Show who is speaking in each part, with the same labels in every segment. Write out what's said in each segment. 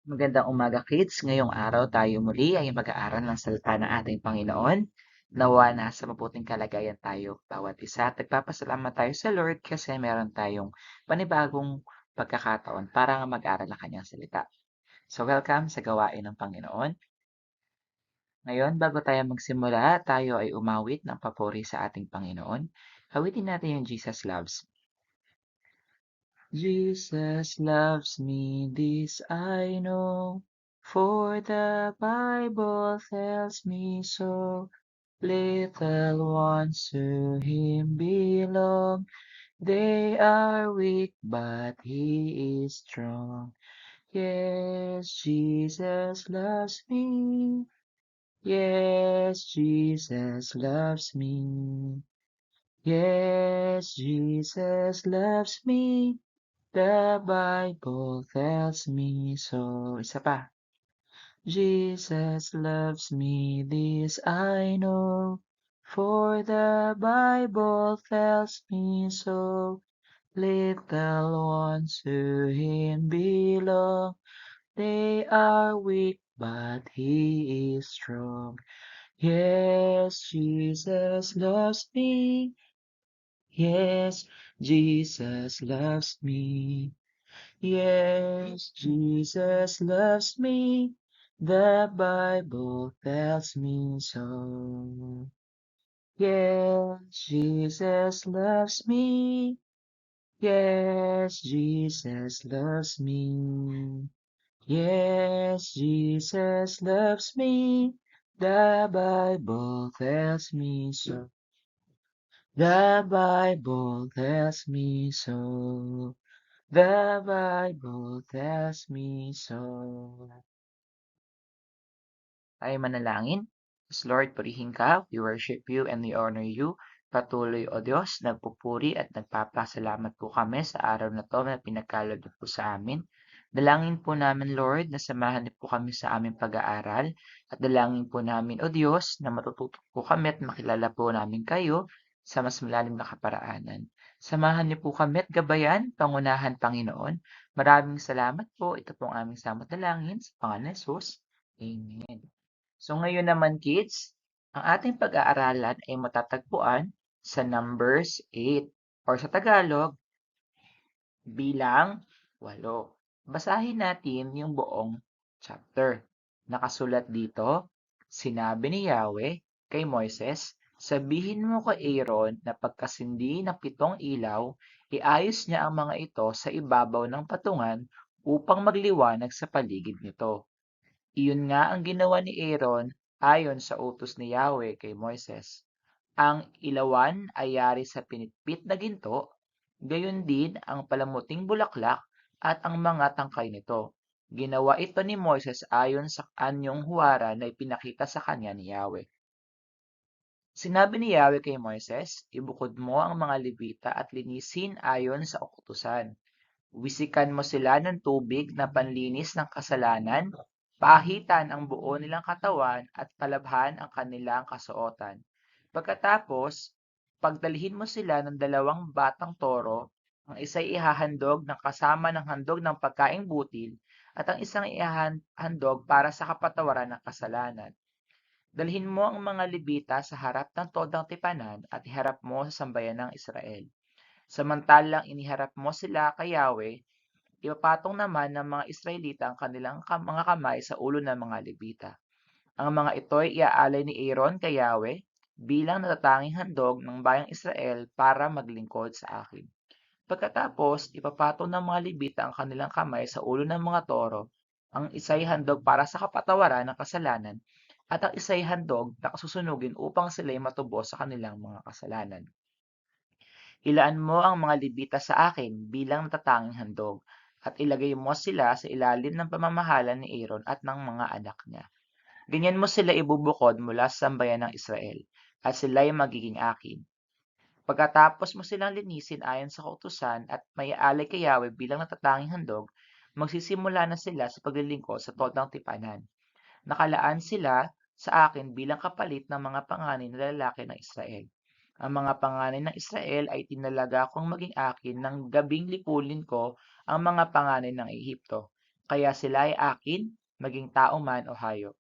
Speaker 1: Magandang umaga kids. Ngayong araw tayo muli ay mag-aaral ng salita ng ating Panginoon. Nawa nasa mabuting kalagayan tayo bawat isa at nagpapasalamat tayo sa Lord kasi meron tayong panibagong pagkakataon para mag-aral ng kanyang salita. So welcome sa gawain ng Panginoon. Ngayon, bago tayo magsimula, tayo ay umawit ng papuri sa ating Panginoon. Awitin natin yung Jesus Loves Me. Jesus loves me, this I know, for the Bible tells me so. Little ones to him belong, they are weak, but he is strong. Yes, Jesus loves me. Yes, Jesus loves me. Yes, Jesus loves me. The Bible tells me so. Isa pa. Jesus loves me, this I know, for the Bible tells me so. Little ones to him belong, they are weak, but he is strong. Yes, Jesus loves me. Yes, Jesus loves me. Yes, Jesus loves me. The Bible tells me so. Yes, Jesus loves me. Yes, Jesus loves me. Yes, Jesus loves me. The Bible tells me so. The Bible tells me so. The Bible tells me so. Tayo manalangin. Yes, Lord, purihin ka, we worship you and we honor you. Patuloy, O Diyos, nagpupuri at nagpapasalamat po kami sa araw na to na pinagkaloob niyo po sa amin. Dalangin po namin, Lord, na samahan niyo po kami sa aming pag-aaral at dalangin po namin, O Diyos, na matututo po kami at makilala po namin kayo sa mas malalim na kaparaanan. Samahan niyo po kami at gabayan, pangunahan, Panginoon. Maraming salamat po. Ito po ang aming samot dalangin sa pangalan ni Jesus. Amen. So ngayon naman kids, ang ating pag-aaralan ay matatagpuan sa Numbers 8 or sa Tagalog, bilang 8. Basahin natin yung buong chapter. Nakasulat dito, sinabi ni Yahweh kay Moises, sabihin mo kay Aaron na pagkasindi ng 7 ilaw, iayos niya ang mga ito sa ibabaw ng patungan upang magliwanag sa paligid nito. Iyon nga ang ginawa ni Aaron ayon sa utos ni Yahweh kay Moises. Ang ilawan ay yari sa pinitpit na ginto, gayon din ang palamuting bulaklak at ang mga tangkay nito. Ginawa ito ni Moises ayon sa anyong huwara na ipinakita sa kanya ni Yahweh. Sinabi ni Yahweh kay Moises, ibukod mo ang mga Levita at linisin ayon sa utusan. Wisikan mo sila ng tubig na panlinis ng kasalanan, paahitan ang buo nilang katawan at palabhan ang kanilang kasuotan. Pagkatapos, pagdalhin mo sila ng 2 batang toro, ang isa'y ihahandog ng kasama ng handog ng pagkaing butil at ang isang ihahandog para sa kapatawaran ng kasalanan. Dalhin mo ang mga Levita sa harap ng todang tipanan at iharap mo sa sambayan ng Israel. Samantalang iniharap mo sila kay Yahweh, ipapatong naman ng mga Israelita ang kanilang mga kamay sa ulo ng mga Levita. Ang mga ito ay iaalay ni Aaron kay Yahweh bilang natatanging handog ng bayang Israel para maglingkod sa akin. Pagkatapos, ipapatong ng mga Levita ang kanilang kamay sa ulo ng mga toro, ang isa'y handog para sa kapatawaran ng kasalanan at ang isa'y handog na kasusunugin upang sila'y matubos sa kanilang mga kasalanan. Ilaan mo ang mga Levita sa akin bilang natatanging handog, at ilagay mo sila sa ilalim ng pamamahala ni Aaron at ng mga anak niya. Ganyan mo sila ibubukod mula sa sambayan ng Israel, at sila'y magiging akin. Pagkatapos mo silang linisin ayon sa kautusan at maialay kay Yahweh bilang natatanging handog, magsisimula na sila sa paglilingkod sa todang tipanan. Nakalaan sila sa akin bilang kapalit ng mga panganay na lalaki ng Israel. Ang mga panganay ng Israel ay tinalaga kong maging akin ng gabing lipulin ko ang mga panganay ng Ehipto. kaya sila ay akin, maging tao man o hayop.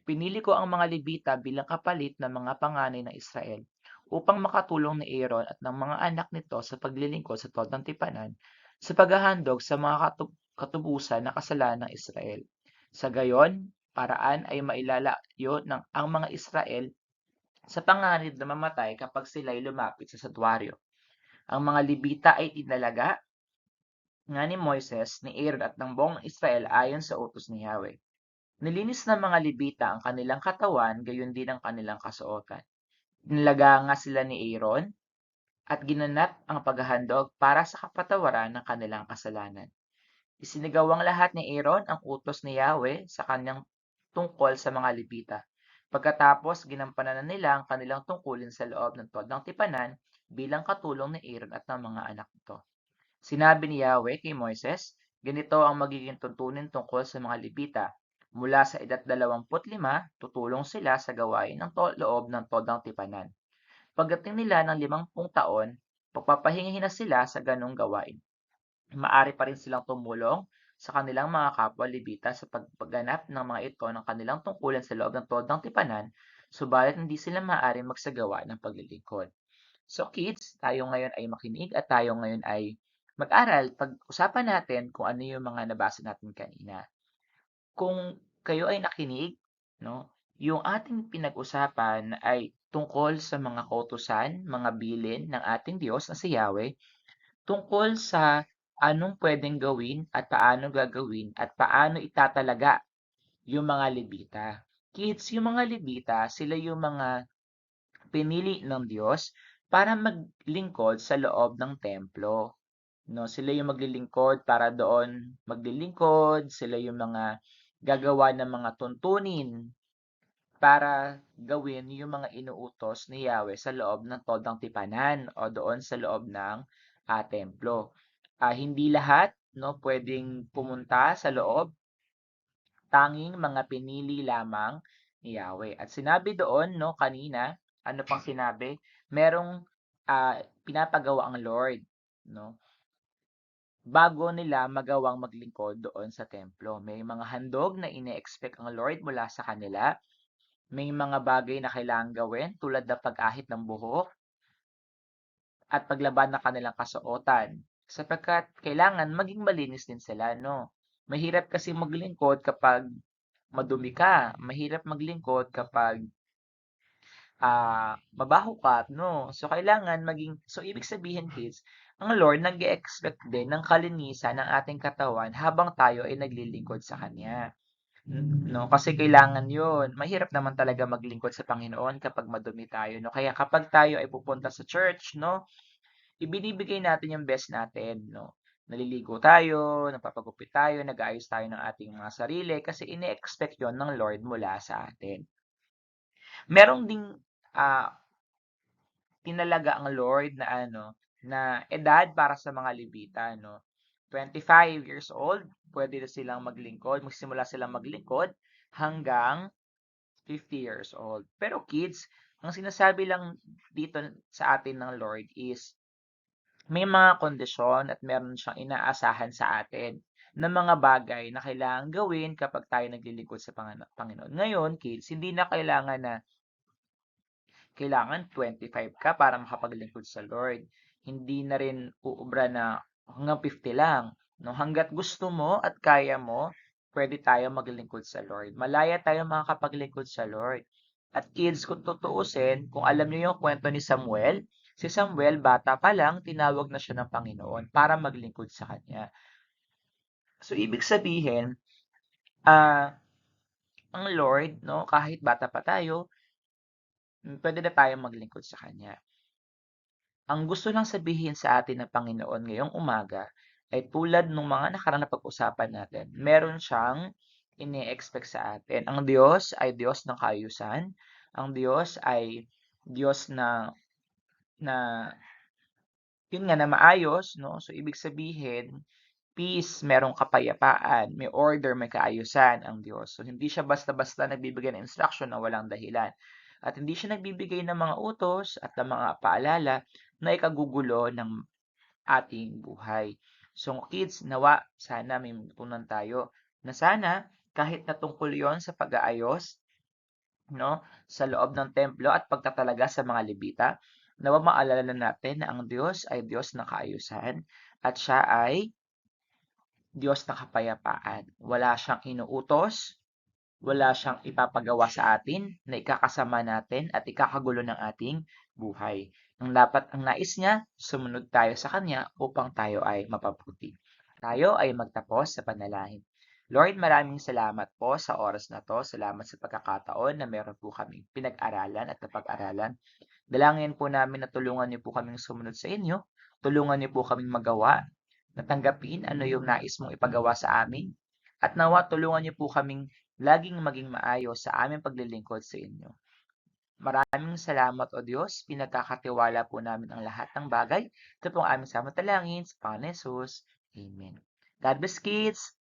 Speaker 1: Pinili ko ang mga Levita bilang kapalit ng mga panganay ng Israel upang makatulong ni Aaron at ng mga anak nito sa paglilingkod sa Todang Tipanan sa paghahandog sa mga katubusan na kasalanan ng Israel. Sa gayon, paraan ay mailalayo ang mga Israel sa panganib na mamatay kapag sila'y lumapit sa santuario. Ang mga Levita ay tinalaga nga ni Moises, ni Aaron at ng buong Israel ayon sa utos ni Yahweh. Nilinis ng mga Levita ang kanilang katawan, gayon din ang kanilang kasuotan. Nilaga nga sila ni Aaron at ginanap ang paghahandog para sa kapatawaran ng kanilang kasalanan. Isinagawang lahat ni Aaron ang utos ni Yahweh sa kanyang tungkol sa mga Levita. Pagkatapos, ginampanan na nila ang kanilang tungkulin sa loob ng Todang Tipanan bilang katulong ni Aaron at ng mga anak nito. Sinabi ni Yahweh kay Moises, ganito ang magiging tuntunin tungkol sa mga Levita. Mula sa edad 25, tutulong sila sa gawain ng loob ng Todang Tipanan. Pagdating nila ng 50 taon, pagpapahingahin na sila sa ganong gawain. Maaari pa rin silang tumulong sa kanilang mga kapwa Levita sa pagganap ng mga ito ng kanilang tungkulin sa loob ng Todang Tipanan, subalit hindi sila maaaring magsagawa ng paglilingkod. So kids, tayo ngayon ay makinig at tayo ngayon ay mag-aral. Pag-usapan natin kung ano yung mga nabasa natin kanina. Kung kayo ay nakinig, no, yung ating pinag-usapan ay tungkol sa mga kautusan, mga bilin ng ating Diyos na si Yahweh, tungkol sa anong pwedeng gawin at paano gagawin at paano itatalaga yung mga Levita. Kids, yung mga Levita, sila yung mga pinili ng Diyos para maglingkod sa loob ng templo. No, sila yung maglilingkod para doon maglilingkod, sila yung mga gagawa ng mga tuntunin para gawin yung mga inuutos ni Yahweh sa loob ng Todang Tipanan o doon sa loob ng templo. Hindi lahat no pwedeng pumunta sa loob, tanging mga pinili lamang ni Yahweh. At sinabi doon no kanina, ano pang sinabi? Merong pinapagawa ang Lord, no? Bago nila magawang maglingkod doon sa templo. May mga handog na ine-expect ang Lord mula sa kanila. May mga bagay na kailangang gawin tulad ng pag-ahit ng buhok at paglabad ng kanilang kasuotan. Sapagkat kailangan maging malinis din sila, no? Mahirap kasi maglingkod kapag madumi ka. Mahirap maglingkod kapag mabaho ka, no? So, kailangan maging, so ibig sabihin kids, ang Lord nag-expect din ng kalinisan ng ating katawan habang tayo ay naglilingkod sa Kanya. No? Kasi kailangan yun. Mahirap naman talaga maglingkod sa Panginoon kapag madumi tayo, no? Kaya kapag tayo ay pupunta sa church, no? Ibinibigay natin yung best natin, no? Naliligo tayo, napapagupit tayo, nag-aayos tayo ng ating mga sarili kasi ine-expect yon ng Lord mula sa atin. Merong ding tinalaga ang Lord na na edad para sa mga Levita, no? 25 years old, pwede na silang maglingkod, magsimula silang maglingkod hanggang 50 years old. Pero kids, ang sinasabi lang dito sa atin ng Lord is may mga kondisyon at meron siyang inaasahan sa atin na mga bagay na kailangan gawin kapag tayo naglilingkod sa Panginoon. Ngayon, kids, hindi na kailangan na kailangan 25 ka para makapaglingkod sa Lord. Hindi na rin uubra na hanggang 50 lang. No? Hanggat gusto mo at kaya mo, pwede tayo maglingkod sa Lord. Malaya tayo makakapaglingkod sa Lord. At kids, kung tutuusin, kung alam niyo yung kwento ni Samuel, si Samuel, bata pa lang, tinawag na siya ng Panginoon para maglingkod sa Kanya. So, ibig sabihin, ang Lord, no, kahit bata pa tayo, pwede na tayo maglingkod sa Kanya. Ang gusto lang sabihin sa atin ng Panginoon ngayong umaga ay tulad ng mga nakarang na pag-usapan natin, meron siyang ini-expect sa atin. Ang Diyos ay Diyos ng kaayusan. Ang Diyos ay Diyos na yun nga na maayos, no? So ibig sabihin, peace, merong kapayapaan, may order, may kaayusan ang Diyos. So hindi siya basta-basta nagbibigay ng instruction na walang dahilan. At hindi siya nagbibigay ng mga utos at ng mga paalala na ikagugulo ng ating buhay. So kids, nawa sana may matutunan tayo Na sana kahit na tungkol yon sa pag-aayos, no, sa loob ng templo at pagtatalaga sa mga Levita, nawa maalala natin na ang Diyos ay Diyos ng kaayusan at siya ay Diyos ng kapayapaan. Wala siyang inuutos, wala siyang ipapagawa sa atin na ikakasama natin at ikakagulo ng ating buhay. Ang nais niya, sumunod tayo sa Kanya upang tayo ay mapabuti. Tayo ay magtapos sa panalangin. Lord, maraming salamat po sa oras na to. Salamat sa pagkakataon na meron po kaming pinag-aralan at napag-aralan. Dalangin po namin na tulungan niyo po kaming sumunod sa inyo. Tulungan niyo po kaming magawa, natanggapin ano yung nais mong ipagawa sa amin. At nawa tulungan niyo po kaming laging maging maayos sa aming paglilingkod sa inyo. Maraming salamat o Diyos, pinagkakatiwala po namin ang lahat ng bagay. Ito pong aming samatalangin sa Panginoon Jesus. Amen. God bless kids!